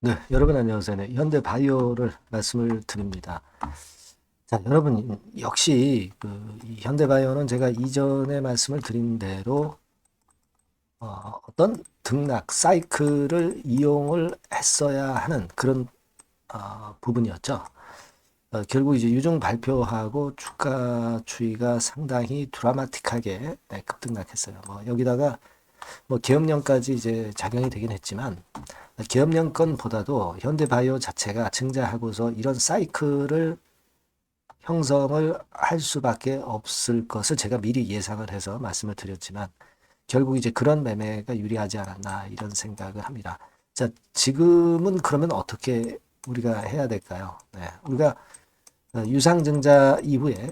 네, 여러분 안녕하세요. 네, 현대바이오를 말씀을 드립니다. 자, 여러분 역시 이 현대바이오는 제가 이전에 말씀을 드린 대로 어떤 등락 사이클을 이용을 했어야 하는 그런 부분이었죠. 결국 이제 유증 발표하고 주가 추이가 상당히 드라마틱하게 급등락했어요. 뭐 여기다가 뭐 계엄령까지 이제 작용이 되긴 했지만 계엄령권보다도 현대바이오 자체가 증자하고서 이런 사이클을 형성을 할 수밖에 없을 것을 제가 미리 예상을 해서 말씀을 드렸지만 결국 이제 그런 매매가 유리하지 않았나 이런 생각을 합니다. 자, 지금은 그러면 어떻게 우리가 해야 될까요? 네, 우리가 유상증자 이후에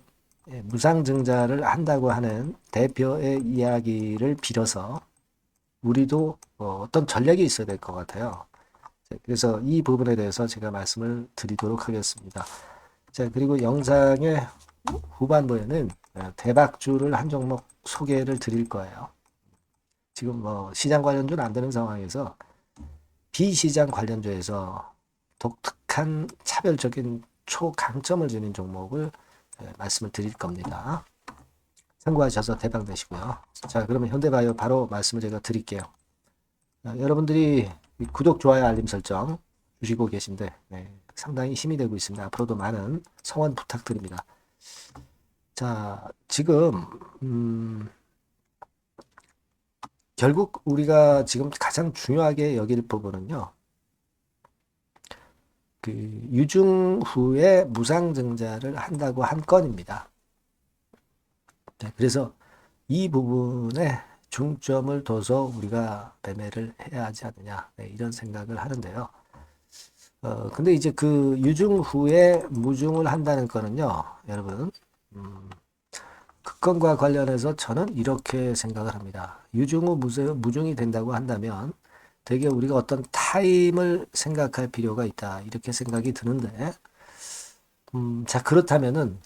무상증자를 한다고 하는 대표의 이야기를 빌어서 우리도 어떤 전략이 있어야 될 것 같아요. 그래서 이 부분에 대해서 제가 말씀을 드리도록 하겠습니다. 자, 그리고 영상의 후반부에는 대박주를 한 종목 소개를 드릴 거예요. 지금 뭐 시장 관련주는 안 되는 상황에서 비시장 관련주에서 독특한 차별적인 초강점을 지닌 종목을 말씀을 드릴 겁니다. 참고하셔서 대박 되시고요. 자, 그러면 현대바이오 바로 말씀을 제가 드릴게요. 여러분들이 구독, 좋아요, 알림 설정 주시고 계신데 상당히 힘이 되고 있습니다. 앞으로도 많은 성원 부탁드립니다. 자, 지금 결국 우리가 지금 가장 중요하게 여길 부분은요. 그 유증 후에 무상증자를 한다고 한 건입니다. 네, 그래서 이 부분에 중점을 둬서 우리가 매매를 해야 하지 않느냐 이런 생각을 하는데요. 근데 이제 그 유증 후에 무증을 한다는 거는요, 여러분, 그 건과 관련해서 저는 이렇게 생각을 합니다. 유증 후 무증이 된다고 한다면 되게 우리가 어떤 타임을 생각할 필요가 있다. 이렇게 생각이 드는데, 자, 그렇다면은,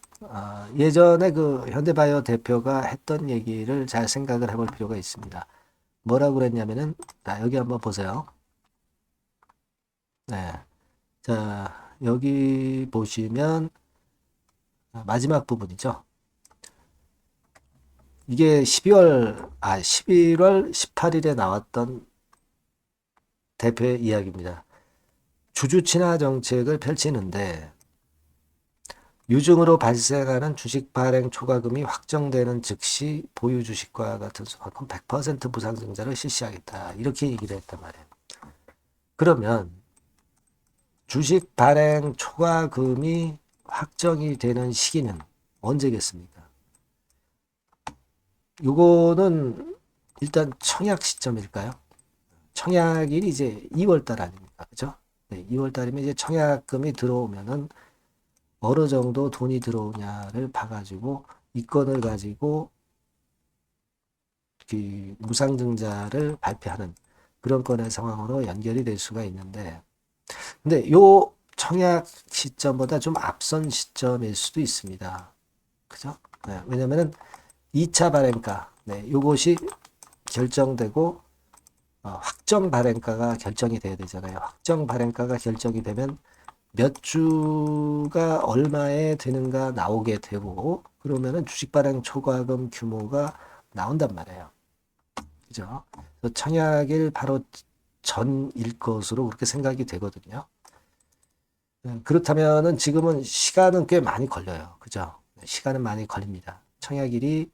예전에 그 현대바이오 대표가 했던 얘기를 잘 생각을 해볼 필요가 있습니다. 뭐라고 그랬냐면은, 자, 여기 한번 보세요. 네. 자, 여기 보시면, 마지막 부분이죠. 이게 11월 18일에 나왔던 대표의 이야기입니다. 주주 친화 정책을 펼치는데 유증으로 발생하는 주식 발행 초과금이 확정되는 즉시 보유 주식과 같은 수만큼 100% 무상증자를 실시하겠다. 이렇게 얘기를 했단 말이에요. 그러면 주식 발행 초과금이 확정이 되는 시기는 언제겠습니까? 요거는 일단 청약 시점일까요? 청약일이 이제 2월달 아닙니까? 그죠? 네, 2월달이면 이제 청약금이 들어오면은 어느 정도 돈이 들어오냐를 봐가지고 이 건을 가지고 그 무상증자를 발표하는 그런 건의 상황으로 연결이 될 수가 있는데, 근데 요 청약 시점보다 좀 앞선 시점일 수도 있습니다. 그죠? 네, 왜냐면은 2차 발행가, 네, 요것이 결정되고 확정 발행가가 결정이 돼야 되잖아요. 확정 발행가가 결정이 되면 몇 주가 얼마에 되는가 나오게 되고 그러면은 주식 발행 초과금 규모가 나온단 말이에요. 그죠? 청약일 바로 전일 것으로 그렇게 생각이 되거든요. 그렇다면은 지금은 시간은 꽤 많이 걸려요. 그죠? 시간은 많이 걸립니다. 청약일이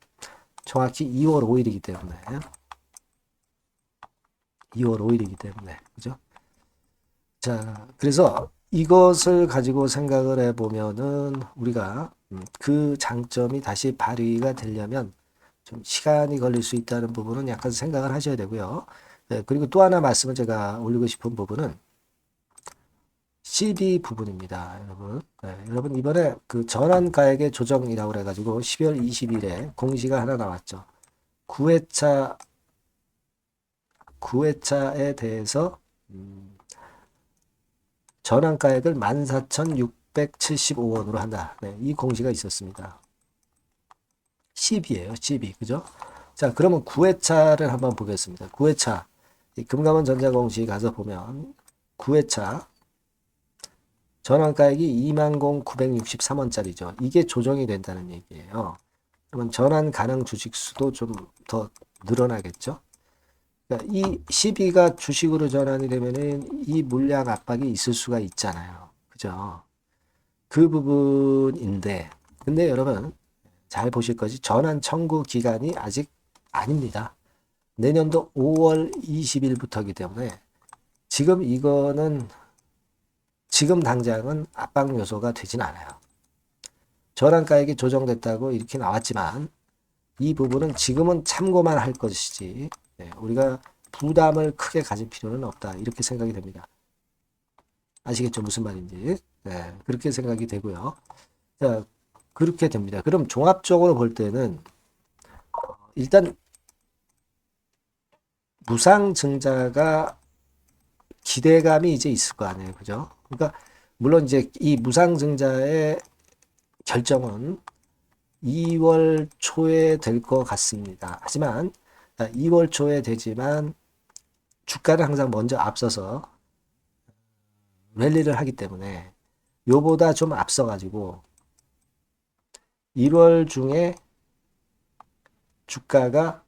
정확히 2월 5일이기 때문에 2월 5일이기 때문에 그죠? 자, 그래서 이것을 가지고 생각을 해보면은 우리가 그 장점이 다시 발휘가 되려면 좀 시간이 걸릴 수 있다는 부분은 약간 생각을 하셔야 되고요. 네, 그리고 또 하나 말씀을 제가 올리고 싶은 부분은 CD 부분입니다, 여러분. 네, 여러분 이번에 그 전환가액의 조정이라고 그래가지고 12월 20일에 공시가 하나 나왔죠. 9회차 9회차에 대해서 전환가액을 14,675원으로 한다. 네, 이 공시가 있었습니다. 10이에요. 10이. 그죠? 자, 그러면 9회차를 한번 보겠습니다. 9회차. 금감원 전자공시 가서 보면 9회차 전환가액이 20,963원짜리죠. 이게 조정이 된다는 얘기예요. 그러면 전환 가능 주식수도 좀 더 늘어나겠죠. 그러니까 이 12가 주식으로 전환이 되면은 이 물량 압박이 있을 수가 있잖아요. 그죠? 그 부분인데, 근데 여러분 잘 보실 것이 전환 청구 기간이 아직 아닙니다. 내년도 5월 20일부터이기 때문에 지금 이거는 지금 당장은 압박 요소가 되진 않아요. 전환가액이 조정됐다고 이렇게 나왔지만 이 부분은 지금은 참고만 할 것이지 우리가 부담을 크게 가질 필요는 없다. 이렇게 생각이 됩니다. 아시겠죠? 무슨 말인지. 그렇게 생각이 되고요. 자, 그렇게 됩니다. 그럼 종합적으로 볼 때는 일단 무상증자가 기대감이 이제 있을 거 아니에요. 그죠? 그러니까 물론 이제 이 무상증자의 결정은 2월 초에 될 것 같습니다. 하지만 2월 초에 되지만 주가는 항상 먼저 앞서서 랠리를 하기 때문에 요보다 좀 앞서가지고 1월 중에 주가가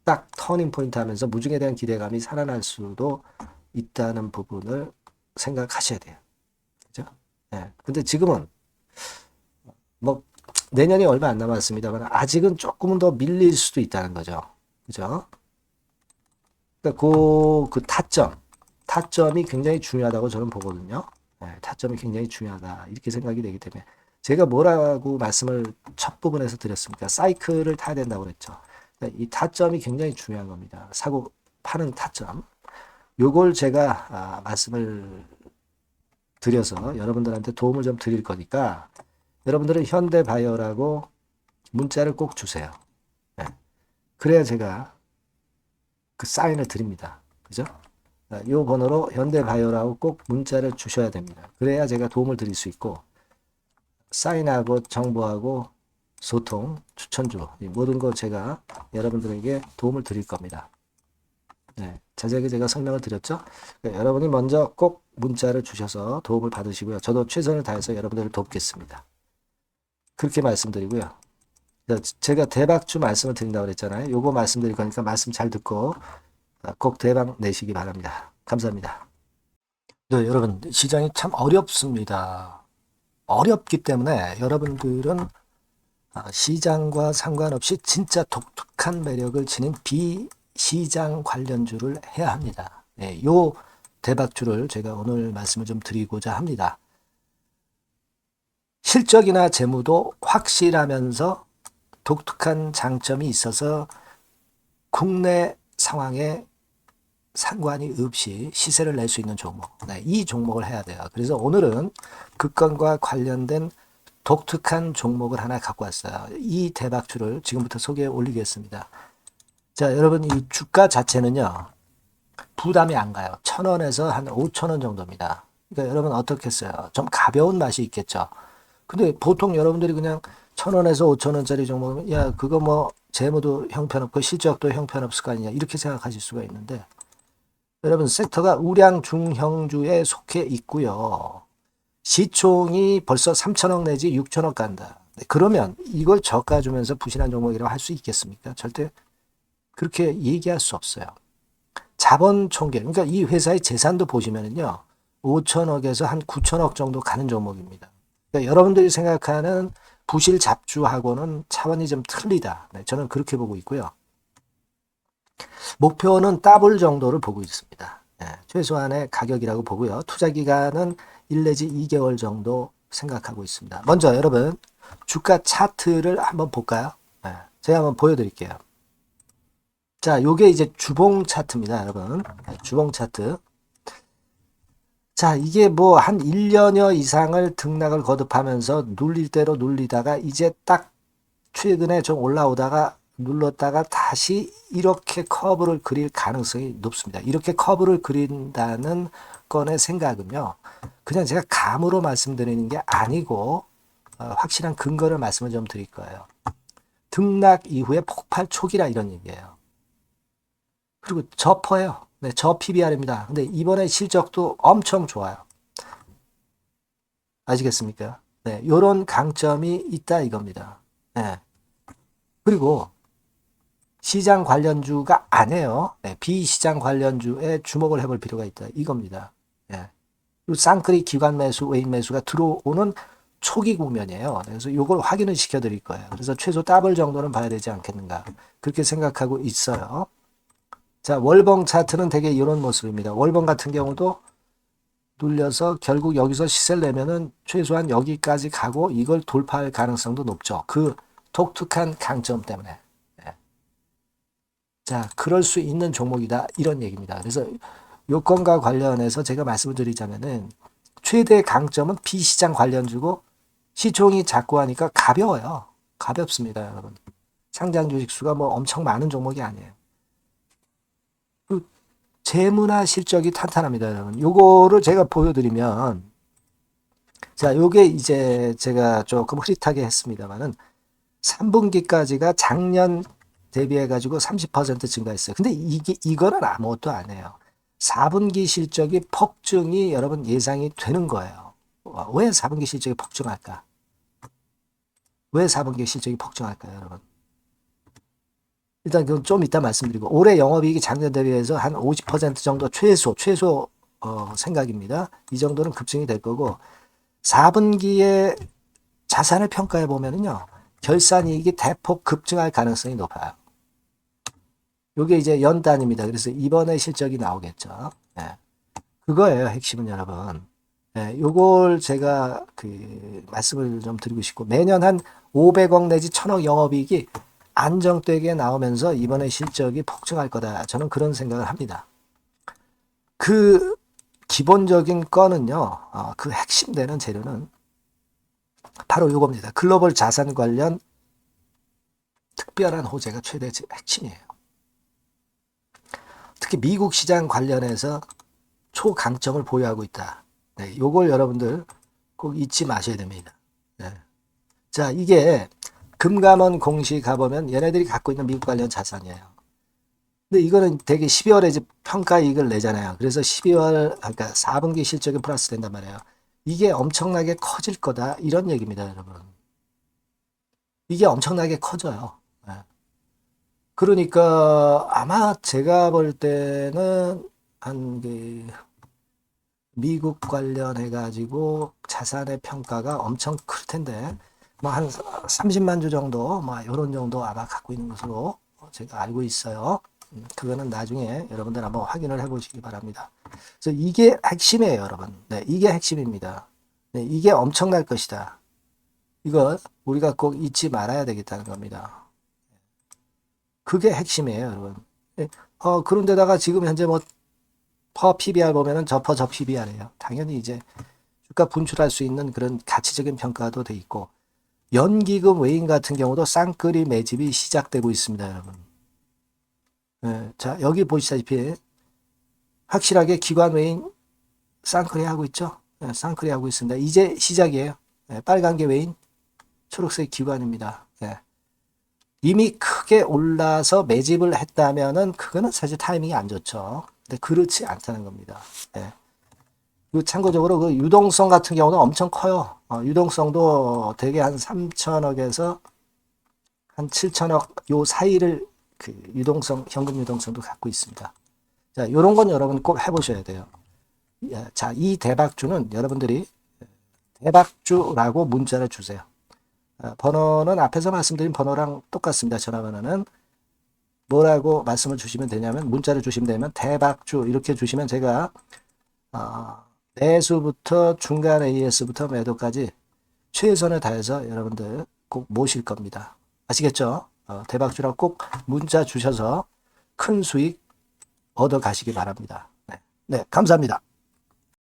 딱 터닝 포인트 하면서 무중에 대한 기대감이 살아날 수도 있다는 부분을 생각하셔야 돼요. 그죠? 근데 지금은 뭐 내년이 얼마 안 남았습니다만 아직은 조금은 더 밀릴 수도 있다는 거죠. 그죠? 그러니까 그 타점이 굉장히 중요하다고 저는 보거든요. 타점이 굉장히 중요하다. 이렇게 생각이 되기 때문에 제가 뭐라고 말씀을 첫 부분에서 드렸습니까? 사이클을 타야 된다고 그랬죠. 이 타점이 굉장히 중요한 겁니다. 사고 파는 타점. 요걸 제가 말씀을 드려서 여러분들한테 도움을 좀 드릴 거니까 여러분들은 현대바이오라고 문자를 꼭 주세요. 그래야 제가 그 사인을 드립니다. 그죠? 이 번호로 현대바이오라고 꼭 문자를 주셔야 됩니다. 그래야 제가 도움을 드릴 수 있고 사인하고 정보하고 소통, 추천주 모든 거 제가 여러분들에게 도움을 드릴 겁니다. 자세하게 제가 설명을 드렸죠? 그러니까 여러분이 먼저 꼭 문자를 주셔서 도움을 받으시고요. 저도 최선을 다해서 여러분들을 돕겠습니다. 그렇게 말씀드리고요. 제가 대박주 말씀을 드린다고 그랬잖아요. 요거 말씀드릴 거니까 말씀 잘 듣고 꼭 대박 내시기 바랍니다. 감사합니다. 네, 여러분 시장이 참 어렵습니다. 어렵기 때문에 여러분들은 시장과 상관없이 진짜 독특한 매력을 지닌 비시장 관련주를 해야 합니다. 요 대박주를 제가 오늘 말씀을 좀 드리고자 합니다. 실적이나 재무도 확실하면서 독특한 장점이 있어서 국내 상황에 상관이 없이 시세를 낼 수 있는 종목. 이 종목을 해야 돼요. 그래서 오늘은 그 건과 관련된 독특한 종목을 하나 갖고 왔어요. 이 대박주를 지금부터 소개해 올리겠습니다. 자, 여러분 이 주가 자체는요. 부담이 안 가요. 1,000원에서 한 5,000원 정도입니다. 그러니까 여러분 어떻겠어요? 좀 가벼운 맛이 있겠죠. 근데 보통 여러분들이 그냥 1,000원에서 5,000원짜리 종목이면 야 그거 뭐 재무도 형편없고 실적도 형편없을 거 아니냐 이렇게 생각하실 수가 있는데 여러분 섹터가 우량 중형주에 속해 있고요. 시총이 벌써 3천억 내지 6천억 간다. 그러면 이걸 저가 주면서 부실한 종목이라고 할 수 있겠습니까? 절대 그렇게 얘기할 수 없어요. 자본 총계, 그러니까 이 회사의 재산도 보시면은요, 5천억에서 한 9천억 정도 가는 종목입니다. 그러니까 여러분들이 생각하는 부실 잡주하고는 차원이 좀 틀리다. 저는 그렇게 보고 있고요. 목표는 더블 정도를 보고 있습니다. 최소한의 가격이라고 보고요. 투자 기간은 1 내지 2개월 정도 생각하고 있습니다. 먼저 여러분 주가 차트를 한번 볼까요? 제가 한번 보여드릴게요. 자, 요게 이제 주봉 차트입니다, 여러분. 주봉 차트. 자, 이게 뭐 한 1년여 이상을 등락을 거듭하면서 눌릴 대로 눌리다가 이제 딱 최근에 좀 올라오다가 눌렀다가 다시 이렇게 커브를 그릴 가능성이 높습니다. 이렇게 커브를 그린다는 건의 생각은요. 그냥 제가 감으로 말씀드리는 게 아니고 확실한 근거를 말씀을 좀 드릴 거예요. 등락 이후에 폭발 초기라 이런 얘기예요. 그리고 저퍼예요. 네, 저 PBR입니다. 근데 이번에 실적도 엄청 좋아요. 아시겠습니까? 네, 요런 강점이 있다 이겁니다. 네. 그리고 시장 관련주가 아니에요. 네, 비시장 관련주에 주목을 해볼 필요가 있다 이겁니다. 네. 쌍끌이 기관 매수, 외인 매수가 들어오는 초기 국면이에요. 그래서 이걸 확인을 시켜드릴 거예요. 그래서 최소 더블 정도는 봐야 되지 않겠는가. 그렇게 생각하고 있어요. 자, 월봉 차트는 되게 이런 모습입니다. 월봉 같은 경우도 눌려서 결국 여기서 시세를 내면은 최소한 여기까지 가고 이걸 돌파할 가능성도 높죠. 그 독특한 강점 때문에. 네. 자, 그럴 수 있는 종목이다. 이런 얘기입니다. 그래서 요건과 관련해서 제가 말씀을 드리자면은 최대 강점은 비시장 관련주고 시총이 작고 하니까 가벼워요. 가볍습니다, 여러분. 상장 주식 수가 뭐 엄청 많은 종목이 아니에요. 재무나 실적이 탄탄합니다, 여러분. 요거를 제가 보여드리면, 자, 요게 이제 제가 조금 흐릿하게 했습니다만은 3분기까지가 작년 대비해가지고 30% 증가했어요. 근데 이거는 아무것도 아니에요. 4분기 실적이 폭증이 여러분 예상이 되는 거예요. 왜 4분기 실적이 폭증할까? 왜 4분기 실적이 폭증할까요, 여러분? 일단 그건 좀 이따 말씀드리고 올해 영업이익이 작년 대비해서 한 50% 정도 최소 생각입니다. 이 정도는 급증이 될 거고 4분기에 자산을 평가해 보면은요. 결산이익이 대폭 급증할 가능성이 높아요. 요게 이제 연단입니다. 그래서 이번에 실적이 나오겠죠. 네. 그거예요. 핵심은 여러분. 네, 요걸 제가 말씀을 좀 드리고 싶고 매년 한 500억 내지 1000억 영업이익이 안정되게 나오면서 이번에 실적이 폭증할 거다. 저는 그런 생각을 합니다. 그 기본적인 거는요. 그 핵심되는 재료는 바로 요겁니다. 글로벌 자산 관련 특별한 호재가 최대 핵심이에요. 특히 미국 시장 관련해서 초강점을 보유하고 있다. 네, 요걸 여러분들 꼭 잊지 마셔야 됩니다. 네. 자, 이게 금감원 공시 가보면 얘네들이 갖고 있는 미국 관련 자산이에요. 근데 이거는 되게 12월에 이제 평가이익을 내잖아요. 그래서 12월, 그러니까 4분기 실적이 플러스 된단 말이에요. 이게 엄청나게 커질 거다. 이런 얘기입니다, 여러분. 이게 엄청나게 커져요. 네. 그러니까 아마 제가 볼 때는 미국 관련해가지고 자산의 평가가 엄청 클 텐데, 뭐 한 30만 주 정도, 뭐 이런 정도 아마 갖고 있는 것으로 제가 알고 있어요. 그거는 나중에 여러분들 한번 확인을 해보시기 바랍니다. 그래서 이게 핵심이에요, 여러분. 네, 이게 핵심입니다. 네, 이게 엄청날 것이다. 이거 우리가 꼭 잊지 말아야 되겠다는 겁니다. 그게 핵심이에요, 여러분. 네, 그런데다가 지금 현재 뭐 퍼 PBR 보면은 저 PBR이에요. 당연히 이제 주가 분출할 수 있는 그런 가치적인 평가도 돼 있고 연기금 외인 같은 경우도 쌍끌이 매집이 시작되고 있습니다, 여러분. 네, 자, 여기 보시다시피 확실하게 기관 외인 쌍끌이 하고 있죠. 네, 쌍끌이 하고 있습니다. 이제 시작이에요. 네, 빨간 게 외인, 초록색 기관입니다. 네. 이미 크게 올라서 매집을 했다면은 그거는 사실 타이밍이 안 좋죠. 근데 그렇지 않다는 겁니다. 네. 그리고 참고적으로 그 유동성 같은 경우는 엄청 커요. 유동성도 대개 한 3천억에서 한 7천억 요 사이를 현금 유동성도 갖고 있습니다. 자, 요런 건 여러분 꼭 해보셔야 돼요. 자, 이 대박주는 여러분들이 대박주라고 문자를 주세요. 번호는 앞에서 말씀드린 번호랑 똑같습니다. 전화번호는 뭐라고 말씀을 주시면 되냐면 문자를 주시면 되면 대박주 이렇게 주시면 제가 매수부터 중간 AS부터 매도까지 최선을 다해서 여러분들 꼭 모실 겁니다. 아시겠죠? 대박주라고 꼭 문자 주셔서 큰 수익 얻어 가시기 바랍니다. 네, 네, 감사합니다.